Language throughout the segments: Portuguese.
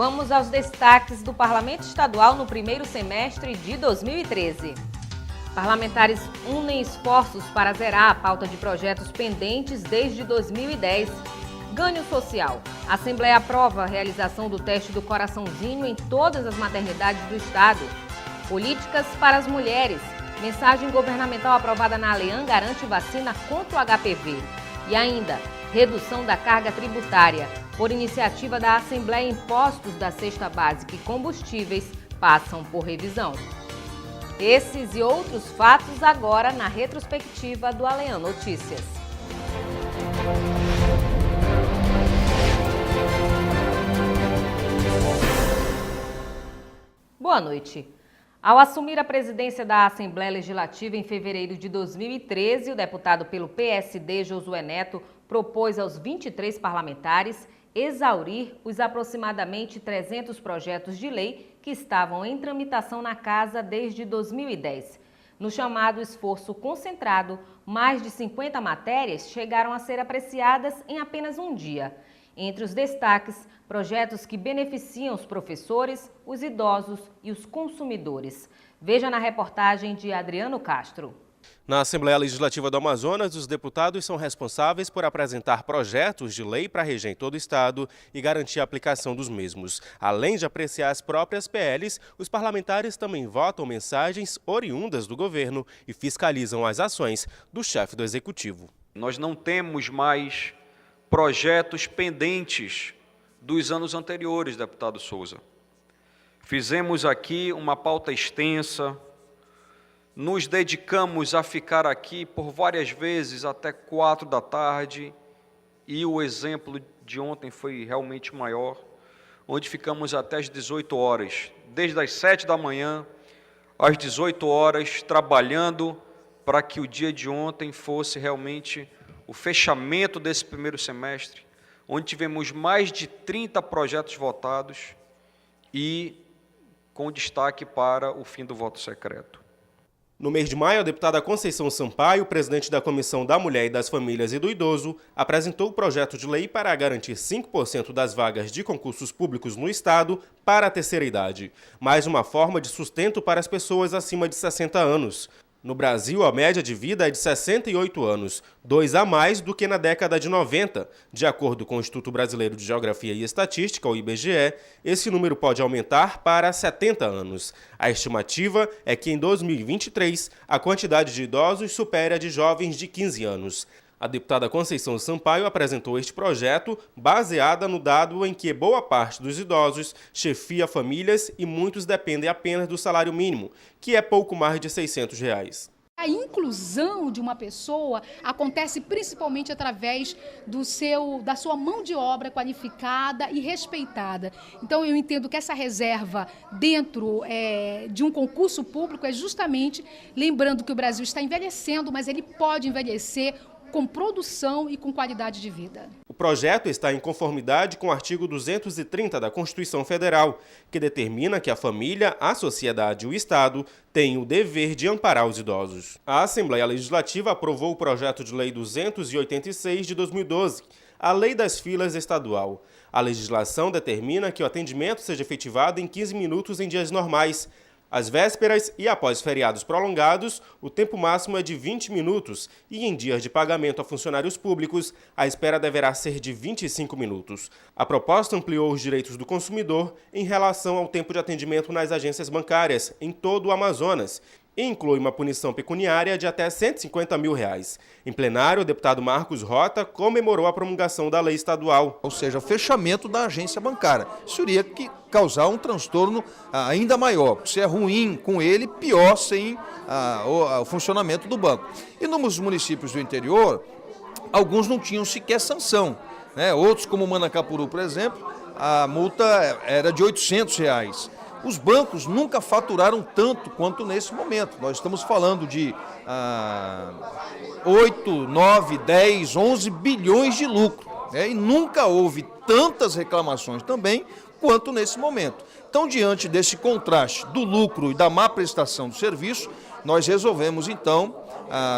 Vamos aos destaques do Parlamento Estadual no primeiro semestre de 2013. Parlamentares unem esforços para zerar a pauta de projetos pendentes desde 2010. Ganho social. A Assembleia aprova a realização do teste do coraçãozinho em todas as maternidades do Estado. Políticas para as mulheres. Mensagem governamental aprovada na Alean garante vacina contra o HPV. E ainda, redução da carga tributária. Por iniciativa da Assembleia, impostos da cesta básica e combustíveis passam por revisão. Esses e outros fatos agora na retrospectiva do Alean Notícias. Boa noite. Ao assumir a presidência da Assembleia Legislativa em fevereiro de 2013, o deputado pelo PSD, Josué Neto, propôs aos 23 parlamentares exaurir os aproximadamente 300 projetos de lei que estavam em tramitação na Casa desde 2010. No chamado esforço concentrado, mais de 50 matérias chegaram a ser apreciadas em apenas um dia. Entre os destaques, projetos que beneficiam os professores, os idosos e os consumidores. Veja na reportagem de Adriano Castro. Na Assembleia Legislativa do Amazonas, os deputados são responsáveis por apresentar projetos de lei para reger em todo o Estado e garantir a aplicação dos mesmos. Além de apreciar as próprias PLs, os parlamentares também votam mensagens oriundas do governo e fiscalizam as ações do chefe do Executivo. Nós não temos mais projetos pendentes dos anos anteriores, deputado Souza. Fizemos aqui uma pauta extensa, nos dedicamos a ficar aqui por várias vezes até 4 da tarde e o exemplo de ontem foi realmente maior, onde ficamos até as 18 horas, desde as 7 da manhã às 18 horas, trabalhando para que o dia de ontem fosse realmente o fechamento desse primeiro semestre, onde tivemos mais de 30 projetos votados e com destaque para o fim do voto secreto. No mês de maio, a deputada Conceição Sampaio, presidente da Comissão da Mulher e das Famílias e do Idoso, apresentou o projeto de lei para garantir 5% das vagas de concursos públicos no Estado para a terceira idade, mais uma forma de sustento para as pessoas acima de 60 anos. No Brasil, a média de vida é de 68 anos, 2 a mais do que na década de 90. De acordo com o Instituto Brasileiro de Geografia e Estatística, o IBGE, esse número pode aumentar para 70 anos. A estimativa é que em 2023, a quantidade de idosos supere a de jovens de 15 anos. A deputada Conceição Sampaio apresentou este projeto baseada no dado em que boa parte dos idosos chefia famílias e muitos dependem apenas do salário mínimo, que é pouco mais de R$600. A inclusão de uma pessoa acontece principalmente através da sua mão de obra qualificada e respeitada. Então eu entendo que essa reserva dentro de um concurso público é justamente lembrando que o Brasil está envelhecendo, mas ele pode envelhecer com produção e com qualidade de vida. O projeto está em conformidade com o artigo 230 da Constituição Federal, que determina que a família, a sociedade e o Estado têm o dever de amparar os idosos. A Assembleia Legislativa aprovou o projeto de lei 286 de 2012, a Lei das Filas Estadual. A legislação determina que o atendimento seja efetivado em 15 minutos em dias normais. Às vésperas e após feriados prolongados, o tempo máximo é de 20 minutos e em dias de pagamento a funcionários públicos, a espera deverá ser de 25 minutos. A proposta ampliou os direitos do consumidor em relação ao tempo de atendimento nas agências bancárias em todo o Amazonas e inclui uma punição pecuniária de até R$150 mil. Em plenário, o deputado Marcos Rota comemorou a promulgação da lei estadual. Ou seja, o fechamento da agência bancária. Isso iria causar um transtorno ainda maior. Se é ruim com ele, pior sem o funcionamento do banco. E nos municípios do interior, alguns não tinham sequer sanção, né? Outros, como Manacapuru, por exemplo, a multa era de R$800. Os bancos nunca faturaram tanto quanto nesse momento. Nós estamos falando de 8, 9, 10, 11 bilhões de lucro. E nunca houve tantas reclamações também quanto nesse momento. Então, diante desse contraste do lucro e da má prestação do serviço, nós resolvemos, então,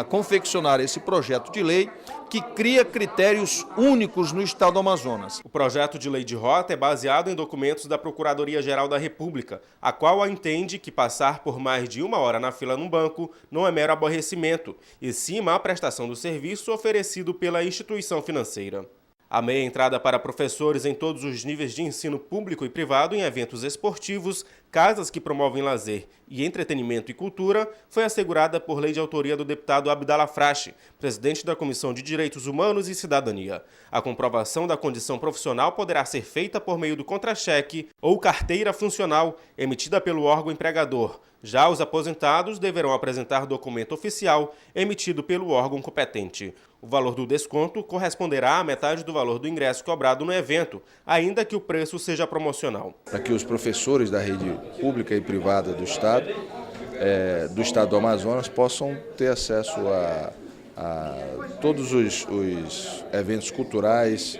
confeccionar esse projeto de lei que cria critérios únicos no Estado do Amazonas. O projeto de lei de rota é baseado em documentos da Procuradoria-Geral da República, a qual entende que passar por mais de 1 hora na fila num banco não é mero aborrecimento, e sim má prestação do serviço oferecido pela instituição financeira. A meia entrada para professores em todos os níveis de ensino público e privado em eventos esportivos, casas que promovem lazer e entretenimento e cultura foi assegurada por lei de autoria do deputado Abdala Frache, presidente da Comissão de Direitos Humanos e Cidadania. A comprovação da condição profissional poderá ser feita por meio do contra-cheque ou carteira funcional emitida pelo órgão empregador. Já os aposentados deverão apresentar documento oficial emitido pelo órgão competente. O valor do desconto corresponderá à metade do valor do ingresso cobrado no evento, ainda que o preço seja promocional. Para que os professores da rede pública e privada do Estado do Amazonas possam ter acesso a todos os eventos culturais,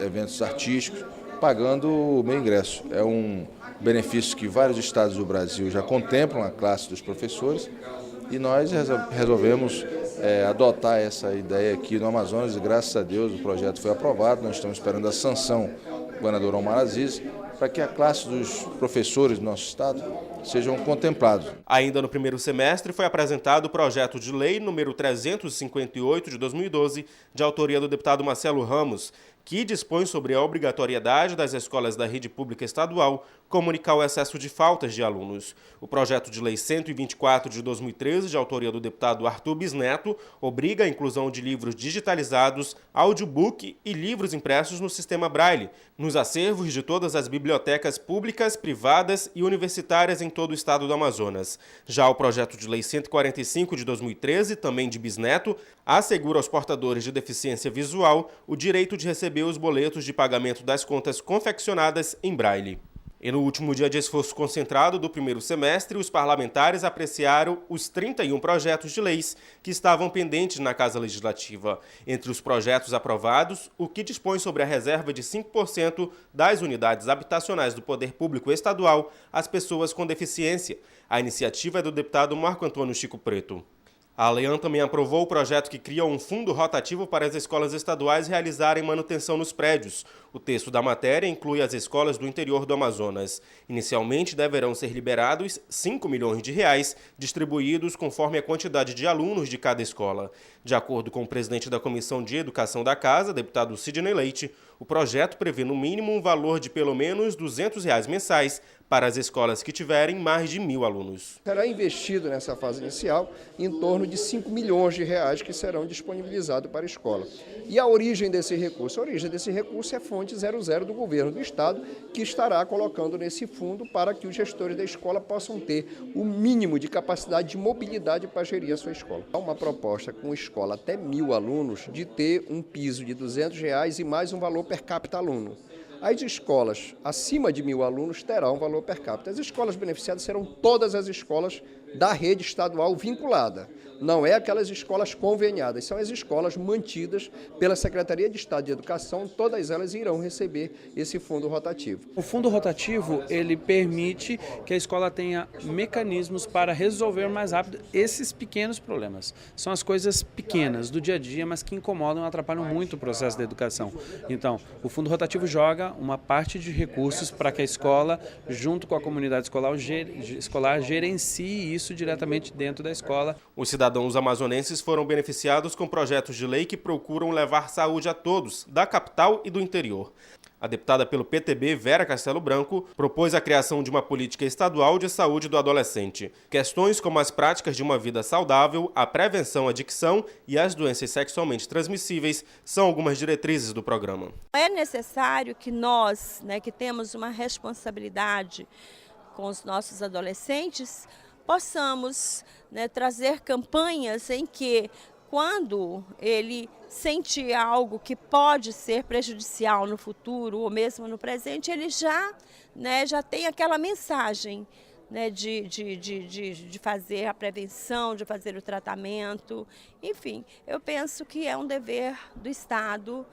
eventos artísticos, pagando o meu ingresso. É um benefício que vários estados do Brasil já contemplam a classe dos professores e nós resolvemos adotar essa ideia aqui no Amazonas e graças a Deus o projeto foi aprovado. Nós estamos esperando a sanção do governador Omar Aziz para que a classe dos professores do nosso estado sejam contemplados. Ainda no primeiro semestre foi apresentado o projeto de lei número 358 de 2012, de autoria do deputado Marcelo Ramos, que dispõe sobre a obrigatoriedade das escolas da rede pública estadual comunicar o excesso de faltas de alunos. O projeto de lei 124 de 2013, de autoria do deputado Arthur Bisneto, obriga a inclusão de livros digitalizados, audiobook e livros impressos no sistema Braille, nos acervos de todas as bibliotecas públicas, privadas e universitárias em todo o estado do Amazonas. Já o projeto de lei 145 de 2013, também de Bisneto, assegura aos portadores de deficiência visual o direito de receber os boletos de pagamento das contas confeccionadas em Braille. E no último dia de esforço concentrado do primeiro semestre, os parlamentares apreciaram os 31 projetos de leis que estavam pendentes na Casa Legislativa. Entre os projetos aprovados, o que dispõe sobre a reserva de 5% das unidades habitacionais do Poder Público Estadual às pessoas com deficiência. A iniciativa é do deputado Marco Antônio Chico Preto. A ALEAN também aprovou o projeto que cria um fundo rotativo para as escolas estaduais realizarem manutenção nos prédios. O texto da matéria inclui as escolas do interior do Amazonas. Inicialmente, deverão ser liberados R$ 5 milhões, distribuídos conforme a quantidade de alunos de cada escola. De acordo com o presidente da Comissão de Educação da Casa, deputado Sidney Leite, o projeto prevê no mínimo um valor de pelo menos R$ 200 mensais para as escolas que tiverem mais de 1.000 alunos. Será investido nessa fase inicial em torno de R$ 5 milhões que serão disponibilizados para a escola. E a origem desse recurso? A origem desse recurso é fonte 00 do governo do estado, que estará colocando nesse fundo para que os gestores da escola possam ter o mínimo de capacidade de mobilidade para gerir a sua escola. Há uma proposta com escola até 1.000 alunos de ter um piso de R$ 200 e mais um valor per capita aluno. As escolas acima de 1.000 alunos terão valor per capita. As escolas beneficiadas serão todas as escolas da rede estadual vinculada. Não é aquelas escolas conveniadas, são as escolas mantidas pela Secretaria de Estado de Educação, todas elas irão receber esse fundo rotativo. O fundo rotativo, ele permite que a escola tenha mecanismos para resolver mais rápido esses pequenos problemas. São as coisas pequenas do dia a dia, mas que incomodam e atrapalham muito o processo da educação. Então, o fundo rotativo joga uma parte de recursos para que a escola, junto com a comunidade escolar, gerencie isso diretamente dentro da escola. Os cidadãos amazonenses foram beneficiados com projetos de lei que procuram levar saúde a todos, da capital e do interior. A deputada pelo PTB, Vera Castelo Branco, propôs a criação de uma política estadual de saúde do adolescente. Questões como as práticas de uma vida saudável, a prevenção à adicção e as doenças sexualmente transmissíveis são algumas diretrizes do programa. É necessário que nós, que temos uma responsabilidade com os nossos adolescentes, possamos trazer campanhas em que, quando ele sente algo que pode ser prejudicial no futuro ou mesmo no presente, ele já tem aquela mensagem de fazer a prevenção, de fazer o tratamento. Enfim, eu penso que é um dever do Estado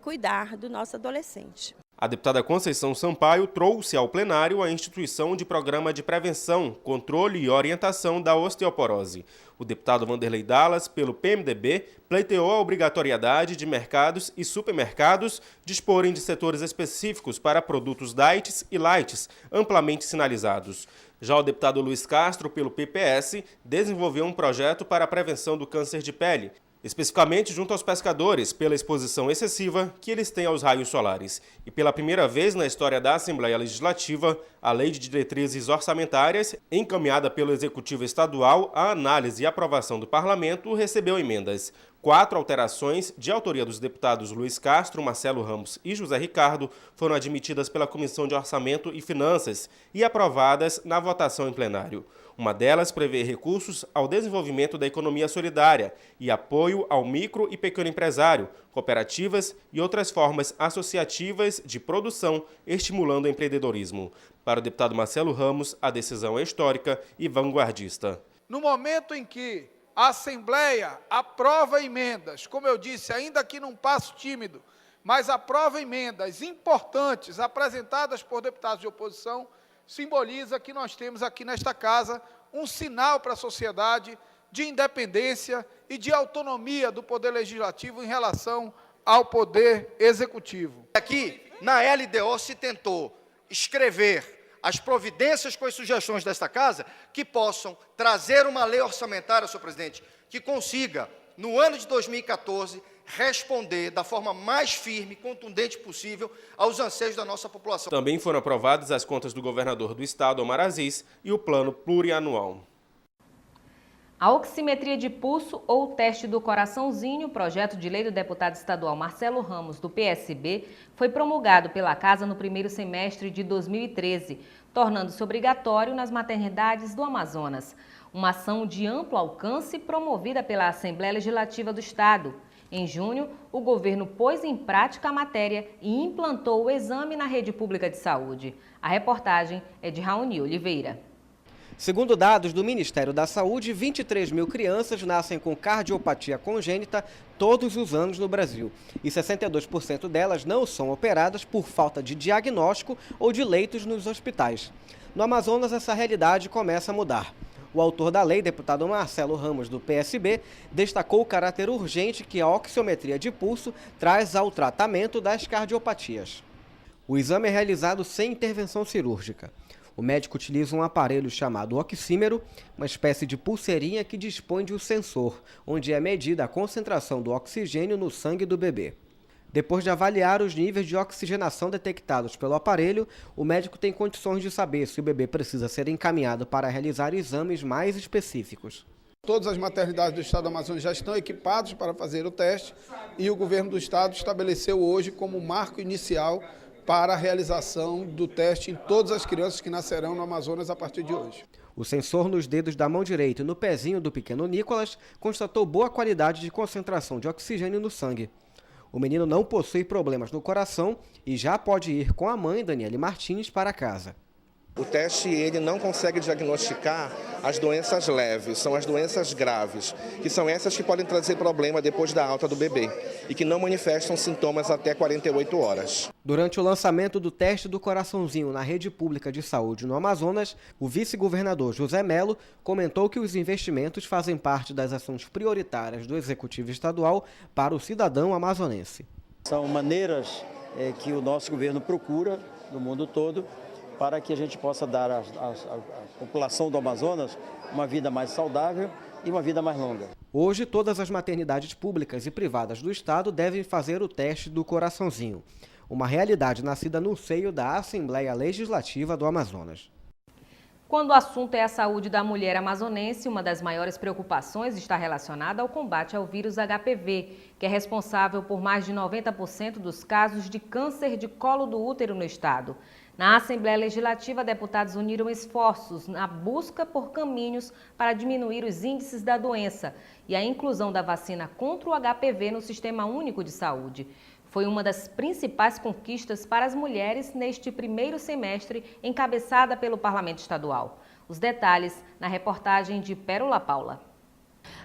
cuidar do nosso adolescente. A deputada Conceição Sampaio trouxe ao plenário a instituição de programa de prevenção, controle e orientação da osteoporose. O deputado Vanderlei Dallas, pelo PMDB, pleiteou a obrigatoriedade de mercados e supermercados disporem de setores específicos para produtos diets e lights, amplamente sinalizados. Já o deputado Luiz Castro, pelo PPS, desenvolveu um projeto para a prevenção do câncer de pele, especificamente junto aos pescadores, pela exposição excessiva que eles têm aos raios solares. E pela primeira vez na história da Assembleia Legislativa, a Lei de Diretrizes Orçamentárias, encaminhada pelo Executivo Estadual à análise e aprovação do Parlamento, recebeu emendas. 4 alterações, de autoria dos deputados Luiz Castro, Marcelo Ramos e José Ricardo, foram admitidas pela Comissão de Orçamento e Finanças e aprovadas na votação em plenário. Uma delas prevê recursos ao desenvolvimento da economia solidária e apoio ao micro e pequeno empresário, cooperativas e outras formas associativas de produção, estimulando o empreendedorismo. Para o deputado Marcelo Ramos, a decisão é histórica e vanguardista. No momento em que a Assembleia aprova emendas, como eu disse, ainda que num passo tímido, mas aprova emendas importantes apresentadas por deputados de oposição, simboliza que nós temos aqui nesta casa um sinal para a sociedade de independência e de autonomia do Poder Legislativo em relação ao Poder Executivo. Aqui, na LDO, se tentou escrever as providências com as sugestões desta casa que possam trazer uma lei orçamentária, senhor presidente, que consiga, no ano de 2014, responder da forma mais firme e contundente possível aos anseios da nossa população. Também foram aprovadas as contas do governador do estado, Omar Aziz, e o plano plurianual. A oximetria de pulso ou teste do coraçãozinho, projeto de lei do deputado estadual Marcelo Ramos, do PSB, foi promulgado pela Casa no primeiro semestre de 2013, tornando-se obrigatório nas maternidades do Amazonas. Uma ação de amplo alcance promovida pela Assembleia Legislativa do Estado. Em junho, o governo pôs em prática a matéria e implantou o exame na rede pública de saúde. A reportagem é de Raoni Oliveira. Segundo dados do Ministério da Saúde, 23 mil crianças nascem com cardiopatia congênita todos os anos no Brasil. E 62% delas não são operadas por falta de diagnóstico ou de leitos nos hospitais. No Amazonas, essa realidade começa a mudar. O autor da lei, deputado Marcelo Ramos, do PSB, destacou o caráter urgente que a oxiometria de pulso traz ao tratamento das cardiopatias. O exame é realizado sem intervenção cirúrgica. O médico utiliza um aparelho chamado oxímero, uma espécie de pulseirinha que dispõe de um sensor, onde é medida a concentração do oxigênio no sangue do bebê. Depois de avaliar os níveis de oxigenação detectados pelo aparelho, o médico tem condições de saber se o bebê precisa ser encaminhado para realizar exames mais específicos. Todas as maternidades do estado do Amazonas já estão equipadas para fazer o teste e o governo do estado estabeleceu hoje como marco inicial para a realização do teste em todas as crianças que nascerão no Amazonas a partir de hoje. O sensor nos dedos da mão direita e no pezinho do pequeno Nicolas constatou boa qualidade de concentração de oxigênio no sangue. O menino não possui problemas no coração e já pode ir com a mãe, Daniele Martins, para casa. O teste ele não consegue diagnosticar as doenças leves, são as doenças graves, que são essas que podem trazer problema depois da alta do bebê e que não manifestam sintomas até 48 horas. Durante o lançamento do teste do coraçãozinho na rede pública de saúde no Amazonas, o vice-governador José Melo comentou que os investimentos fazem parte das ações prioritárias do Executivo Estadual para o cidadão amazonense. São maneiras que o nosso governo procura no mundo todo para que a gente possa dar à população do Amazonas uma vida mais saudável e uma vida mais longa. Hoje, todas as maternidades públicas e privadas do estado devem fazer o teste do coraçãozinho, uma realidade nascida no seio da Assembleia Legislativa do Amazonas. Quando o assunto é a saúde da mulher amazonense, uma das maiores preocupações está relacionada ao combate ao vírus HPV, que é responsável por mais de 90% dos casos de câncer de colo do útero no estado. Na Assembleia Legislativa, deputados uniram esforços na busca por caminhos para diminuir os índices da doença e a inclusão da vacina contra o HPV no Sistema Único de Saúde. Foi uma das principais conquistas para as mulheres neste primeiro semestre, encabeçada pelo Parlamento Estadual. Os detalhes na reportagem de Pérola Paula.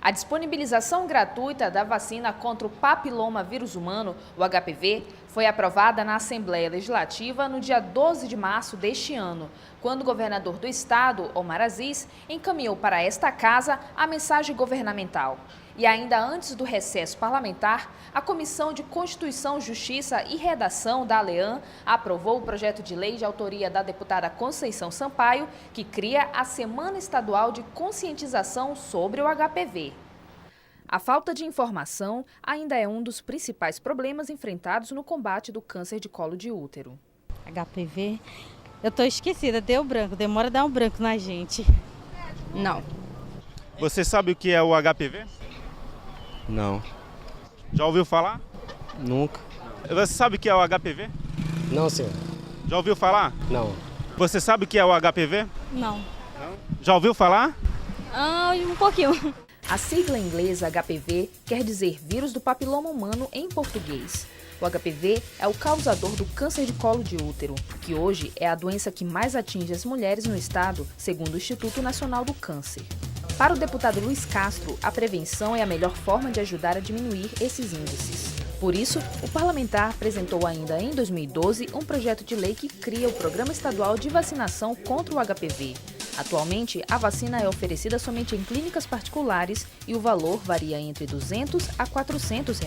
A disponibilização gratuita da vacina contra o papiloma vírus humano, o HPV, foi aprovada na Assembleia Legislativa no dia 12 de março deste ano, quando o governador do estado, Omar Aziz, encaminhou para esta casa a mensagem governamental. E ainda antes do recesso parlamentar, a Comissão de Constituição, Justiça e Redação da ALEAN aprovou o projeto de lei de autoria da deputada Conceição Sampaio, que cria a Semana Estadual de Conscientização sobre o HPV. A falta de informação ainda é um dos principais problemas enfrentados no combate do câncer de colo de útero. HPV, eu tô esquecida, deu branco, demora a dar um branco na gente. Não. Você sabe o que é o HPV? Não. Já ouviu falar? Nunca. Você sabe o que é o HPV? Não, senhor. Já ouviu falar? Não. Você sabe o que é o HPV? Não. Já ouviu falar? Um pouquinho. A sigla inglesa HPV quer dizer vírus do papiloma humano em português. O HPV é o causador do câncer de colo de útero, que hoje é a doença que mais atinge as mulheres no estado, segundo o Instituto Nacional do Câncer. Para o deputado Luiz Castro, a prevenção é a melhor forma de ajudar a diminuir esses índices. Por isso, o parlamentar apresentou ainda em 2012 um projeto de lei que cria o Programa Estadual de Vacinação contra o HPV. Atualmente, a vacina é oferecida somente em clínicas particulares e o valor varia entre R$ 200 a R$ 400.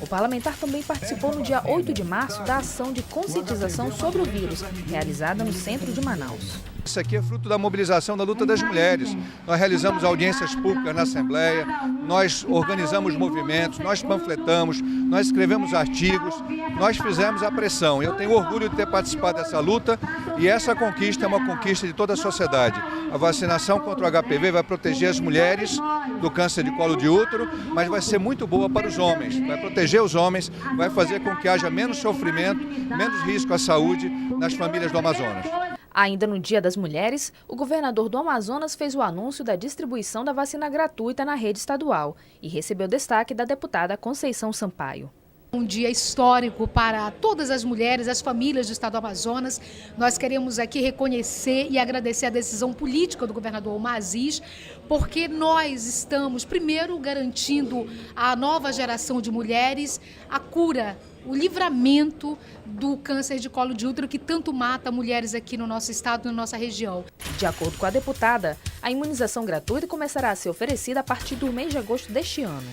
O parlamentar também participou no dia 8 de março da ação de conscientização sobre o vírus, realizada no centro de Manaus. Isso aqui é fruto da mobilização da luta das mulheres. Nós realizamos audiências públicas na Assembleia, nós organizamos movimentos, nós panfletamos, nós escrevemos artigos, nós fizemos a pressão. Eu tenho orgulho de ter participado dessa luta e essa conquista é uma conquista de toda a sociedade. A vacinação contra o HPV vai proteger as mulheres do câncer de colo de útero, mas vai ser muito boa para os homens. Vai proteger os homens, vai fazer com que haja menos sofrimento, menos risco à saúde nas famílias do Amazonas. Ainda no Dia das Mulheres, o governador do Amazonas fez o anúncio da distribuição da vacina gratuita na rede estadual e recebeu destaque da deputada Conceição Sampaio. Um dia histórico para todas as mulheres, as famílias do estado do Amazonas. Nós queremos aqui reconhecer e agradecer a decisão política do governador Omar Aziz, porque nós estamos, primeiro, garantindo à nova geração de mulheres a cura, o livramento do câncer de colo de útero que tanto mata mulheres aqui no nosso estado, na nossa região. De acordo com a deputada, a imunização gratuita começará a ser oferecida a partir do mês de agosto deste ano.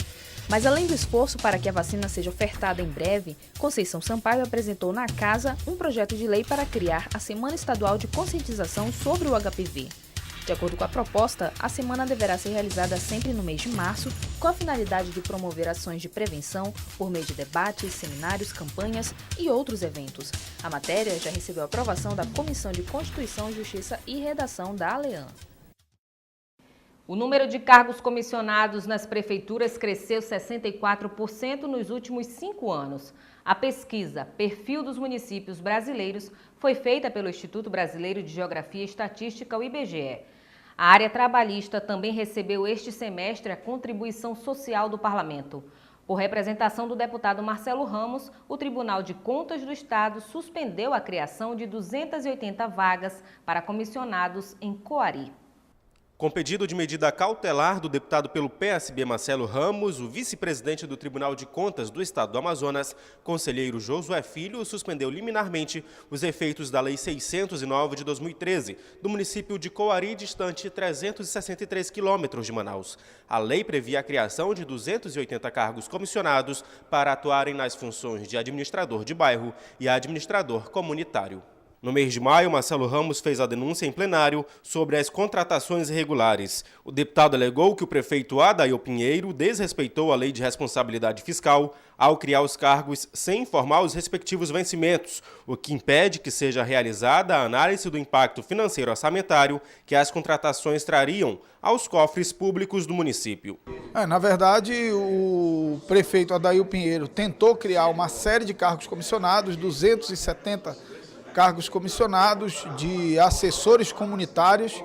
Mas além do esforço para que a vacina seja ofertada em breve, Conceição Sampaio apresentou na casa um projeto de lei para criar a Semana Estadual de Conscientização sobre o HPV. De acordo com a proposta, a semana deverá ser realizada sempre no mês de março, com a finalidade de promover ações de prevenção por meio de debates, seminários, campanhas e outros eventos. A matéria já recebeu aprovação da Comissão de Constituição, Justiça e Redação da ALEAN. O número de cargos comissionados nas prefeituras cresceu 64% nos últimos 5 anos. A pesquisa Perfil dos Municípios Brasileiros foi feita pelo Instituto Brasileiro de Geografia e Estatística, o IBGE. A área trabalhista também recebeu este semestre a contribuição social do Parlamento. Por representação do deputado Marcelo Ramos, o Tribunal de Contas do Estado suspendeu a criação de 280 vagas para comissionados em Coari. Com pedido de medida cautelar do deputado pelo PSB Marcelo Ramos, o vice-presidente do Tribunal de Contas do Estado do Amazonas, conselheiro Josué Filho, suspendeu liminarmente os efeitos da Lei 609 de 2013, do município de Coari, distante 363 quilômetros de Manaus. A lei previa a criação de 280 cargos comissionados para atuarem nas funções de administrador de bairro e administrador comunitário. No mês de maio, Marcelo Ramos fez a denúncia em plenário sobre as contratações irregulares. O deputado alegou que o prefeito Adail Pinheiro desrespeitou a lei de responsabilidade fiscal ao criar os cargos sem informar os respectivos vencimentos, o que impede que seja realizada a análise do impacto financeiro orçamentário que as contratações trariam aos cofres públicos do município. Na verdade, o prefeito Adail Pinheiro tentou criar uma série de cargos comissionados, 270 cargos comissionados de assessores comunitários,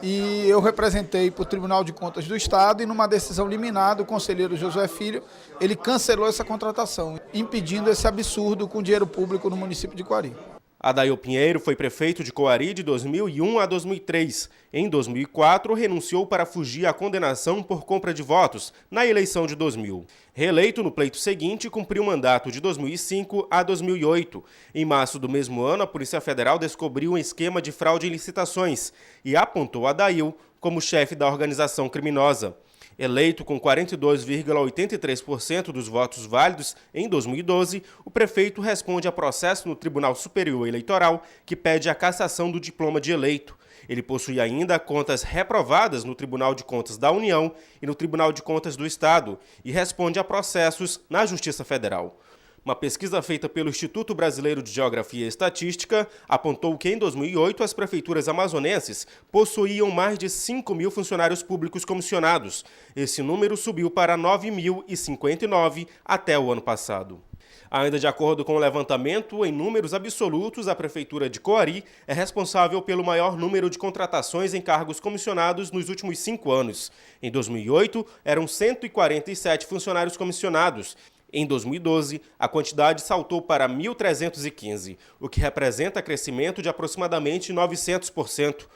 e eu representei para o Tribunal de Contas do Estado e numa decisão liminar do conselheiro Josué Filho, ele cancelou essa contratação, impedindo esse absurdo com dinheiro público no município de Coari. Adail Pinheiro foi prefeito de Coari de 2001 a 2003. Em 2004, renunciou para fugir à condenação por compra de votos na eleição de 2000. Reeleito no pleito seguinte, cumpriu o mandato de 2005 a 2008. Em março do mesmo ano, a Polícia Federal descobriu um esquema de fraude em licitações e apontou Adail como chefe da organização criminosa. Eleito com 42,83% dos votos válidos em 2012, o prefeito responde a processo no Tribunal Superior Eleitoral, que pede a cassação do diploma de eleito. Ele possui ainda contas reprovadas no Tribunal de Contas da União e no Tribunal de Contas do Estado e responde a processos na Justiça Federal. Uma pesquisa feita pelo Instituto Brasileiro de Geografia e Estatística apontou que em 2008 as prefeituras amazonenses possuíam mais de 5 mil funcionários públicos comissionados. Esse número subiu para 9.059 até o ano passado. Ainda de acordo com o levantamento, em números absolutos, a Prefeitura de Coari é responsável pelo maior número de contratações em cargos comissionados nos últimos 5 anos. Em 2008, eram 147 funcionários comissionados. Em 2012, a quantidade saltou para 1.315, o que representa crescimento de aproximadamente 900%.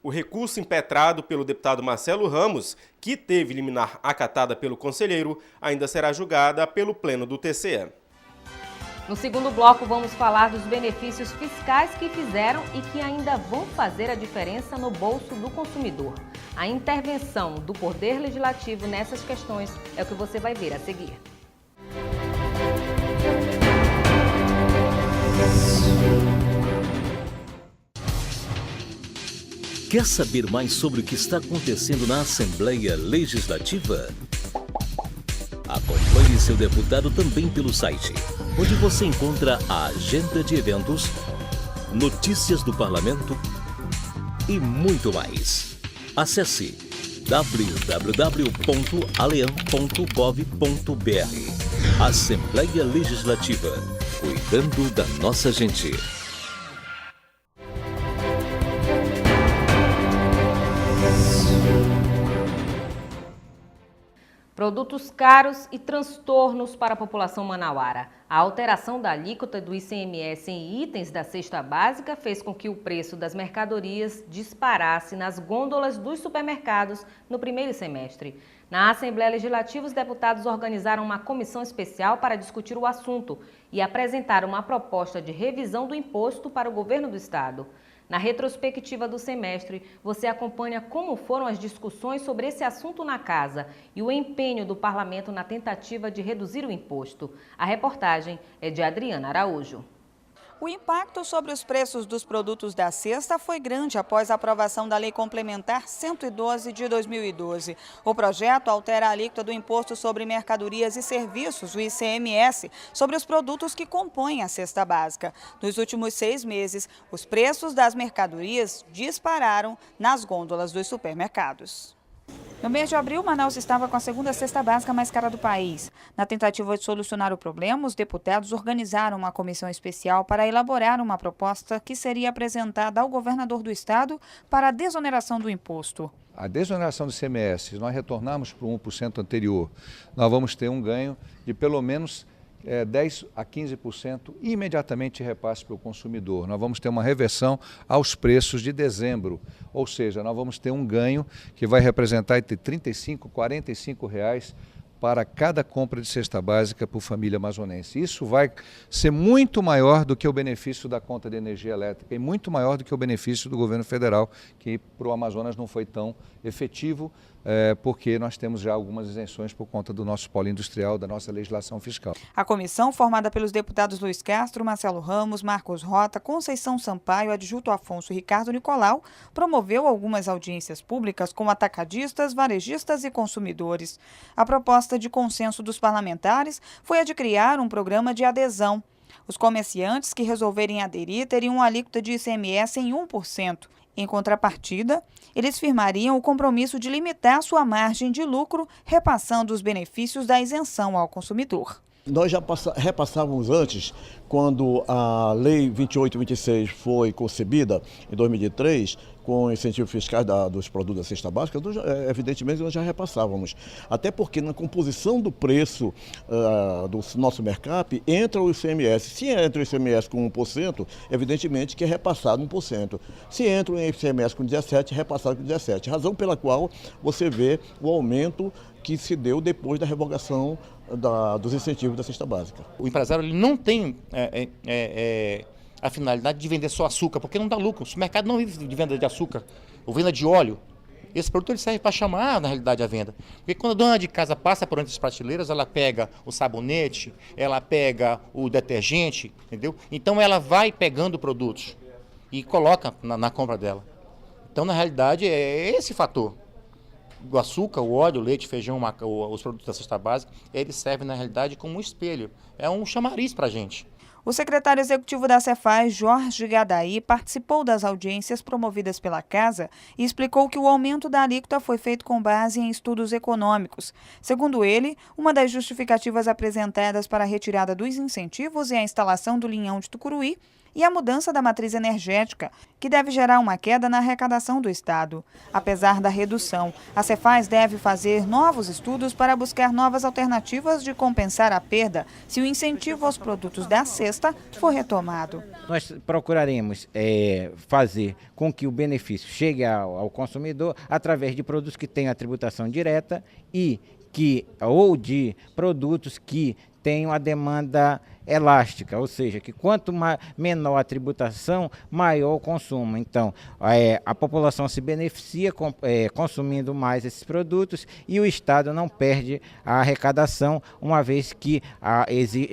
O recurso impetrado pelo deputado Marcelo Ramos, que teve liminar acatada pelo conselheiro, ainda será julgada pelo Pleno do TCE. No segundo bloco, vamos falar dos benefícios fiscais que fizeram e que ainda vão fazer a diferença no bolso do consumidor. A intervenção do Poder Legislativo nessas questões é o que você vai ver a seguir. Quer saber mais sobre o que está acontecendo na Assembleia Legislativa? Acompanhe seu deputado também pelo site, onde você encontra a agenda de eventos, notícias do parlamento e muito mais. Acesse www.aleam.gov.br. Assembleia Legislativa, cuidando da nossa gente. Produtos caros e transtornos para a população manauara. A alteração da alíquota do ICMS em itens da cesta básica fez com que o preço das mercadorias disparasse nas gôndolas dos supermercados no primeiro semestre. Na Assembleia Legislativa, os deputados organizaram uma comissão especial para discutir o assunto e apresentar uma proposta de revisão do imposto para o governo do estado. Na retrospectiva do semestre, você acompanha como foram as discussões sobre esse assunto na casa e o empenho do parlamento na tentativa de reduzir o imposto. A reportagem é de Adriana Araújo. O impacto sobre os preços dos produtos da cesta foi grande após a aprovação da Lei Complementar 112 de 2012. O projeto altera a alíquota do Imposto sobre Mercadorias e Serviços, o ICMS, sobre os produtos que compõem a cesta básica. Nos últimos 6 meses, os preços das mercadorias dispararam nas gôndolas dos supermercados. No mês de abril, Manaus estava com a segunda cesta básica mais cara do país. Na tentativa de solucionar o problema, os deputados organizaram uma comissão especial para elaborar uma proposta que seria apresentada ao governador do estado para a desoneração do imposto. A desoneração do ICMS, se nós retornarmos para o 1% anterior, nós vamos ter um ganho de pelo menos 10% a 15% imediatamente repasse para o consumidor. Nós vamos ter uma reversão aos preços de dezembro, ou seja, nós vamos ter um ganho que vai representar entre R$ 35 e R$ 45 para cada compra de cesta básica por família amazonense. Isso vai ser muito maior do que o benefício da conta de energia elétrica e muito maior do que o benefício do governo federal, que para o Amazonas não foi tão efetivo, porque nós temos já algumas isenções por conta do nosso polo industrial, da nossa legislação fiscal. A comissão, formada pelos deputados Luiz Castro, Marcelo Ramos, Marcos Rota, Conceição Sampaio, Adjunto Afonso e Ricardo Nicolau, promoveu algumas audiências públicas com atacadistas, varejistas e consumidores. A proposta de consenso dos parlamentares foi a de criar um programa de adesão. Os comerciantes que resolverem aderir teriam uma alíquota de ICMS em 1%. Em contrapartida, eles firmariam o compromisso de limitar sua margem de lucro, repassando os benefícios da isenção ao consumidor. Nós já repassávamos antes, quando a Lei 2826 foi concebida em 2003, com incentivos fiscais dos produtos da cesta básica, evidentemente nós já repassávamos. Até porque na composição do preço do nosso mercap entra o ICMS. Se entra o ICMS com 1%, evidentemente que é repassado 1%. Se entra o ICMS com 17%, é repassado com 17%. Razão pela qual você vê o aumento que se deu depois da revogação dos incentivos da cesta básica. O empresário ele não tem a finalidade de vender só açúcar, porque não dá lucro. O mercado não vive de venda de açúcar ou venda de óleo. Esse produto ele serve para chamar, na realidade, a venda. Porque quando a dona de casa passa por entre as prateleiras, ela pega o sabonete, ela pega o detergente, entendeu? Então ela vai pegando produtos e coloca na compra dela. Então, na realidade, é esse fator. O açúcar, o óleo, o leite, feijão, os produtos da cesta básica, eles servem, na realidade, como um espelho. É um chamariz para a gente. O secretário executivo da Cefaz, Jorge Gadaí, participou das audiências promovidas pela Casa e explicou que o aumento da alíquota foi feito com base em estudos econômicos. Segundo ele, uma das justificativas apresentadas para a retirada dos incentivos é a instalação do linhão de Tucuruí e a mudança da matriz energética, que deve gerar uma queda na arrecadação do Estado. Apesar da redução, a Cefaz deve fazer novos estudos para buscar novas alternativas de compensar a perda se o incentivo aos produtos da cesta for retomado. Nós procuraremos fazer com que o benefício chegue ao consumidor através de produtos que tenham a tributação direta ou de produtos que tenham a demanda elástica, ou seja, que quanto menor a tributação, maior o consumo. Então, a população se beneficia consumindo mais esses produtos e o Estado não perde a arrecadação, uma vez que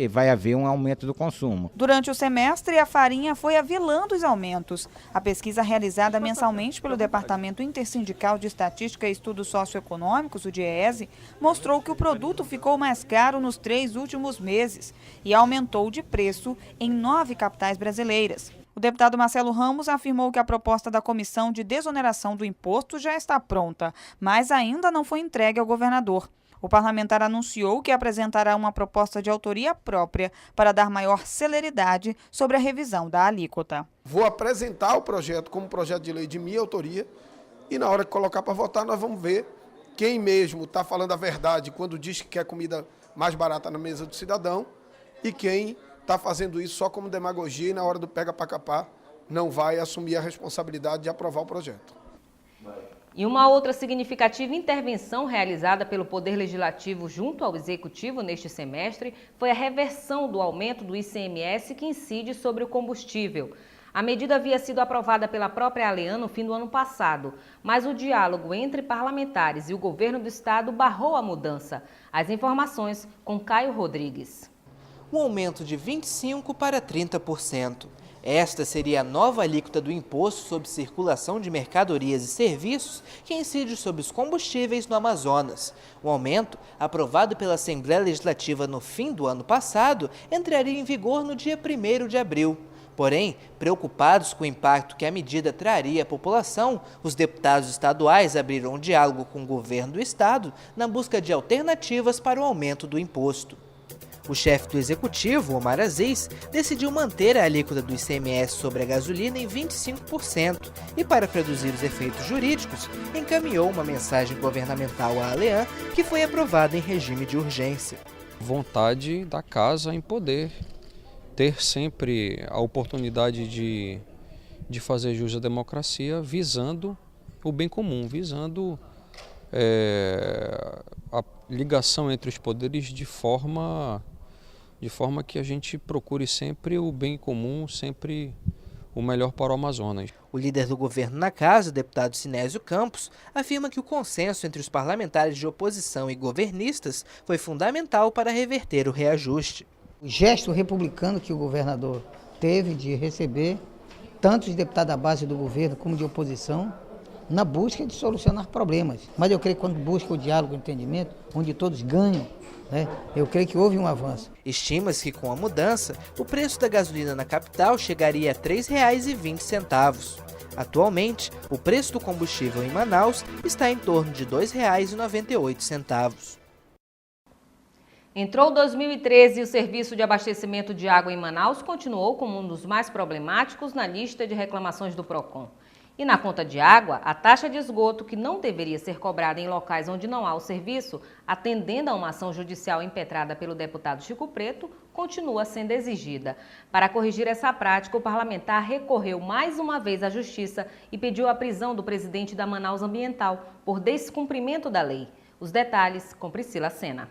vai haver um aumento do consumo. Durante o semestre, a farinha foi a vilã dos aumentos. A pesquisa realizada mensalmente pelo Departamento Intersindical de Estatística e Estudos Socioeconômicos, o DIEESE, mostrou que o produto ficou mais caro nos 3 últimos meses e aumentou de preço em 9 capitais brasileiras. O deputado Marcelo Ramos afirmou que a proposta da Comissão de Desoneração do Imposto já está pronta, mas ainda não foi entregue ao governador. O parlamentar anunciou que apresentará uma proposta de autoria própria para dar maior celeridade sobre a revisão da alíquota. Vou apresentar o projeto como projeto de lei de minha autoria e na hora que colocar para votar nós vamos ver quem mesmo está falando a verdade quando diz que quer comida mais barata na mesa do cidadão e quem está fazendo isso só como demagogia e na hora do pega para capar não vai assumir a responsabilidade de aprovar o projeto. E uma outra significativa intervenção realizada pelo Poder Legislativo junto ao Executivo neste semestre foi a reversão do aumento do ICMS que incide sobre o combustível. A medida havia sido aprovada pela própria ALEAN no fim do ano passado, mas o diálogo entre parlamentares e o governo do estado barrou a mudança. As informações com Caio Rodrigues. Um aumento de 25% para 30%. Esta seria a nova alíquota do Imposto sobre Circulação de Mercadorias e Serviços que incide sobre os combustíveis no Amazonas. O aumento, aprovado pela Assembleia Legislativa no fim do ano passado, entraria em vigor no dia 1º de abril. Porém, preocupados com o impacto que a medida traria à população, os deputados estaduais abriram um diálogo com o governo do estado na busca de alternativas para o aumento do imposto. O chefe do executivo, Omar Aziz, decidiu manter a alíquota do ICMS sobre a gasolina em 25% e, para reduzir os efeitos jurídicos, encaminhou uma mensagem governamental à ALEAN que foi aprovada em regime de urgência. Vontade da casa em poder ter sempre a oportunidade de fazer jus à democracia visando o bem comum, visando a ligação entre os poderes de forma que a gente procure sempre o bem comum, sempre o melhor para o Amazonas. O líder do governo na casa, o deputado Sinésio Campos, afirma que o consenso entre os parlamentares de oposição e governistas foi fundamental para reverter o reajuste. O gesto republicano que o governador teve de receber tanto os deputados da base do governo como de oposição na busca de solucionar problemas. Mas eu creio que quando busca o diálogo e o entendimento, onde todos ganham, eu creio que houve um avanço. Estima-se que com a mudança, o preço da gasolina na capital chegaria a R$ 3,20. Atualmente, o preço do combustível em Manaus está em torno de R$ 2,98. Entrou 2013 e o serviço de abastecimento de água em Manaus continuou como um dos mais problemáticos na lista de reclamações do PROCON. E na conta de água, a taxa de esgoto, que não deveria ser cobrada em locais onde não há o serviço, atendendo a uma ação judicial impetrada pelo deputado Chico Preto, continua sendo exigida. Para corrigir essa prática, o parlamentar recorreu mais uma vez à Justiça e pediu a prisão do presidente da Manaus Ambiental por descumprimento da lei. Os detalhes com Priscila Sena.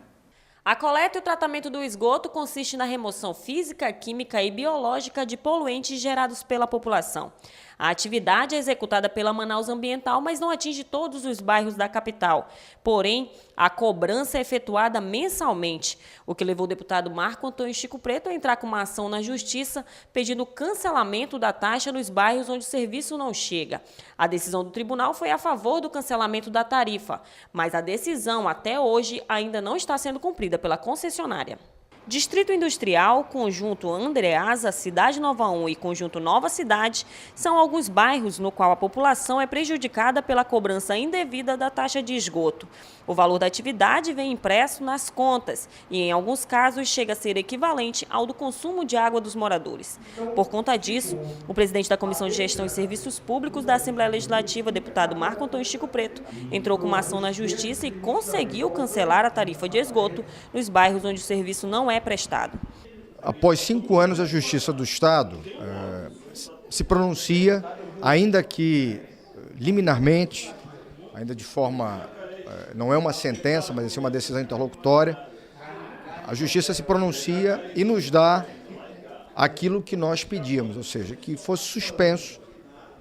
A coleta e o tratamento do esgoto consiste na remoção física, química e biológica de poluentes gerados pela população. A atividade é executada pela Manaus Ambiental, mas não atinge todos os bairros da capital. Porém, a cobrança é efetuada mensalmente, o que levou o deputado Marco Antônio Chico Preto a entrar com uma ação na Justiça pedindo o cancelamento da taxa nos bairros onde o serviço não chega. A decisão do tribunal foi a favor do cancelamento da tarifa, mas a decisão até hoje ainda não está sendo cumprida pela concessionária. Distrito Industrial, Conjunto Andreasa, Cidade Nova 1 e Conjunto Nova Cidade são alguns bairros no qual a população é prejudicada pela cobrança indevida da taxa de esgoto. O valor da atividade vem impresso nas contas e, em alguns casos, chega a ser equivalente ao do consumo de água dos moradores. Por conta disso, o presidente da Comissão de Gestão e Serviços Públicos da Assembleia Legislativa, deputado Marco Antônio Chico Preto, entrou com uma ação na Justiça e conseguiu cancelar a tarifa de esgoto nos bairros onde o serviço não é prestado. Após 5 anos, a Justiça do Estado se pronuncia, ainda que liminarmente, ainda de forma, não é uma sentença, mas é uma decisão interlocutória, a Justiça se pronuncia e nos dá aquilo que nós pedíamos, ou seja, que fosse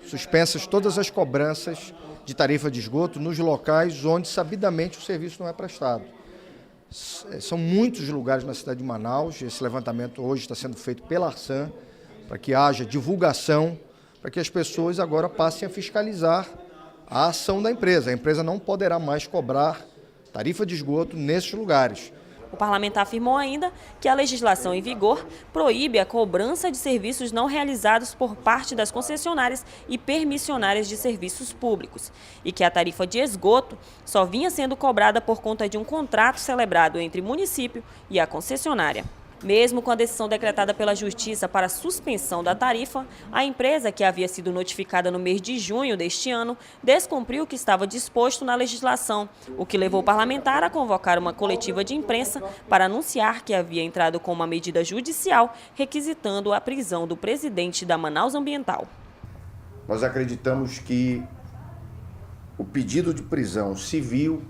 suspensas todas as cobranças de tarifa de esgoto nos locais onde sabidamente o serviço não é prestado. São muitos lugares na cidade de Manaus, esse levantamento hoje está sendo feito pela Arsan, para que haja divulgação, para que as pessoas agora passem a fiscalizar a ação da empresa. A empresa não poderá mais cobrar tarifa de esgoto nesses lugares. O parlamentar afirmou ainda que a legislação em vigor proíbe a cobrança de serviços não realizados por parte das concessionárias e permissionárias de serviços públicos e que a tarifa de esgoto só vinha sendo cobrada por conta de um contrato celebrado entre o município e a concessionária. Mesmo com a decisão decretada pela Justiça para a suspensão da tarifa, a empresa, que havia sido notificada no mês de junho deste ano, descumpriu o que estava disposto na legislação, o que levou o parlamentar a convocar uma coletiva de imprensa para anunciar que havia entrado com uma medida judicial requisitando a prisão do presidente da Manaus Ambiental. Nós acreditamos que o pedido de prisão civil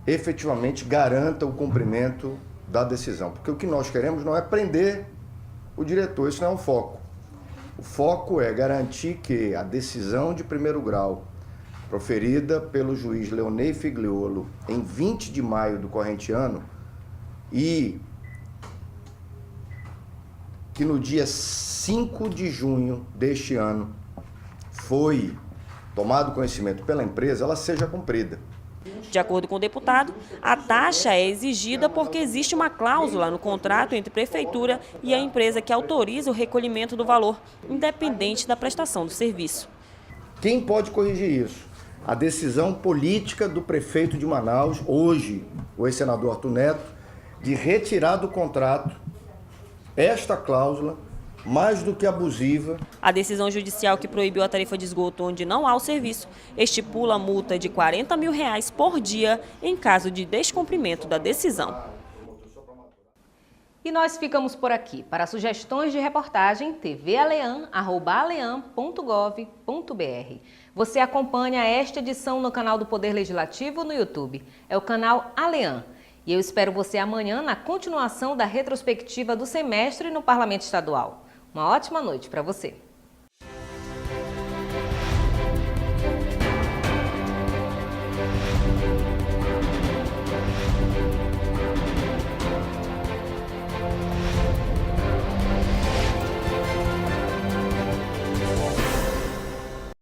efetivamente garanta o cumprimento da decisão, porque o que nós queremos não é prender o diretor, isso não é o foco. O foco é garantir que a decisão de primeiro grau, proferida pelo juiz Leonei Figliolo em 20 de maio do corrente ano, e que no dia 5 de junho deste ano foi tomado conhecimento pela empresa, ela seja cumprida. De acordo com o deputado, a taxa é exigida porque existe uma cláusula no contrato entre a prefeitura e a empresa que autoriza o recolhimento do valor, independente da prestação do serviço. Quem pode corrigir isso? A decisão política do prefeito de Manaus, hoje, o ex-senador Arthur Neto, de retirar do contrato esta cláusula, mais do que abusiva. A decisão judicial que proibiu a tarifa de esgoto onde não há o serviço estipula a multa de R$40 mil por dia em caso de descumprimento da decisão. E nós ficamos por aqui. Para sugestões de reportagem, tvalean@alean.gov.br. Você acompanha esta edição no canal do Poder Legislativo no YouTube. É o canal Alean. E eu espero você amanhã na continuação da retrospectiva do semestre no Parlamento Estadual. Uma ótima noite para você.